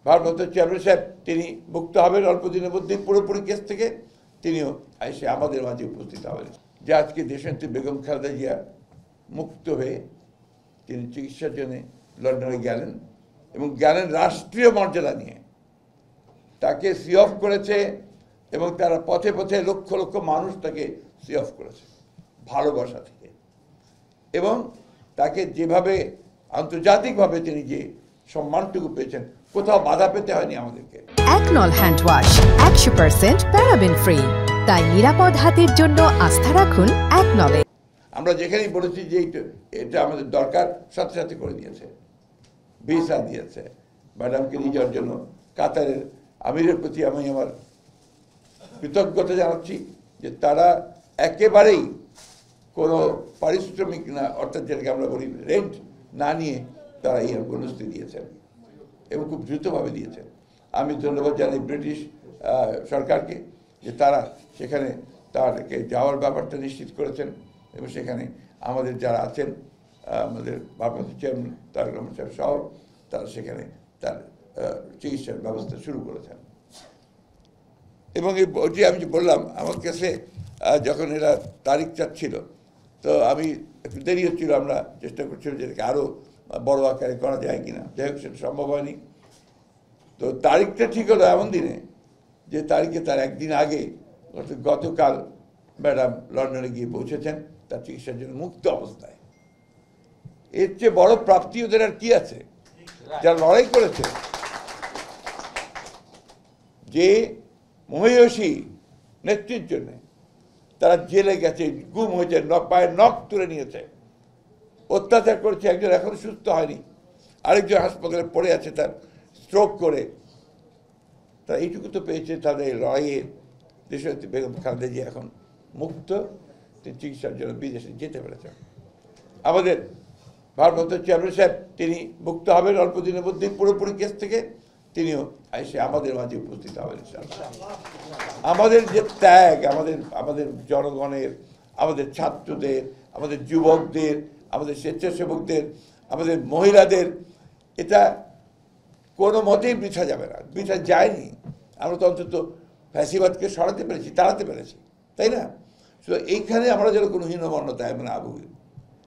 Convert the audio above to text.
ভারপ্রাপ্ত চেয়ারম্যান সাহেব তিনি মুক্ত হবেন অল্প দিনের মধ্যেই পুরোপুরি কেস থেকে, তিনিও এসে আমাদের মাঝে উপস্থিত হবেন। যে আজকে দেশনেত্রী বেগম খালেদা জিয়া মুক্ত হয়ে তিনি চিকিৎসার জন্য লন্ডনে গেলেন এবং গেলেন রাষ্ট্রীয় মর্যাদা নিয়ে। তাকে সি অফ করেছে এবং তারা পথে পথে লক্ষ লক্ষ মানুষ তাকে সি অফ করেছে ভালোবাসা থেকে, এবং তাকে যেভাবে আন্তর্জাতিকভাবে তিনি যে সম্মানটুকু পেয়েছেন, কোথাও বাধা পেতে হয়নি আমাদেরকে। একনল হ্যান্ড ওয়াশ 100% প্যারাবেন ফ্রি, তাই নিরাপদ হাতের জন্য আস্থা রাখুন একনলে। আমরা যেখানেই বলেছি যে এটা আমাদের দরকার, সাথে সাথে করে দিয়েছে, ভিসা দিয়েছে ম্যাডামকে নিয়ে যাওয়ার জন্য। কাতারের আমিরের প্রতি আমি আমার কৃতজ্ঞতা জানাচ্ছি যে তারা একেবারেই কোনো পারিশ্রমিক না, অর্থাৎ যেটাকে আমরা বলি রেন্ট না নিয়ে তারা এই অ্যাম্বুলেন্সটি দিয়েছেন এবং খুব দ্রুতভাবে দিয়েছেন। আমি ধন্যবাদ জানাই ব্রিটিশ সরকারকে যে তারা সেখানে তারকে যাওয়ার ব্যাপারটা নিশ্চিত করেছেন এবং সেখানে আমাদের যারা আছেন, আমাদের ভারপ্রাপ্ত চেয়ারম্যান তারেক রহমান সাহেব সহ, তারা সেখানে তার চিকিৎসার ব্যবস্থা শুরু করেছেন। এবং এই যে আমি যে বললাম, আমার কাছে যখন এরা তারিখ চাচ্ছিল, তো আমি একটু দেরি হচ্ছিল, আমরা চেষ্টা করছিলাম যেটাকে আরও বড় আকারে করা যায় কিনা, যাই হোক সেটা সম্ভব হয়নি। তো তারিখটা ঠিক হলো এমন দিনে যে তারিখে তার একদিন আগে গতকাল ম্যাডাম লন্ডনে গিয়ে পৌঁছেছেন তার চিকিৎসার জন্য মুক্ত অবস্থায়। এর চেয়ে বড় প্রাপ্তি ওদের আর কি আছে? যারা লড়াই করেছে, যে মহিষী নেত্রীর জন্য তারা জেলে গেছে, গুম হয়েছে, পায়ের নখ তুলে নিয়েছে, অত্যাচার করেছে, একজন এখনো সুস্থ হয়নি, আরেকজন হাসপাতালে পড়ে আছে তার স্ট্রোক করে। তারা এইটুকু তো পেয়েছে তাদের লড়াইয়ে। দেশনেত্রী বেগম খালেদা জিয়া এখন মুক্ত, তিনি চিকিৎসার জন্য বিদেশে যেতে পেরেছেন। আমাদের ভারপ্রাপ্ত চেয়ারম্যান সাহেব তিনি মুক্ত হবেন অল্প দিনের মধ্যেই পুরোপুরি কেস থেকে, তিনিও এসে আমাদের মাঝে উপস্থিত হবেন। আমাদের যে ত্যাগ, আমাদের জনগণের, আমাদের ছাত্রদের, আমাদের যুবকদের, আমাদের স্বেচ্ছাসেবকদের, আমাদের মহিলাদের, এটা কোনো মতেই বৃথা যাবে না, বৃথা যায়নি। আমরা তো অন্তত ফ্যাসিবাদকে সরাতে পেরেছি, তাড়াতে পেরেছি, তাই না? তো এইখানে আমরা যেন কোনো হীনমন্যতায় আমরা না ভুগি।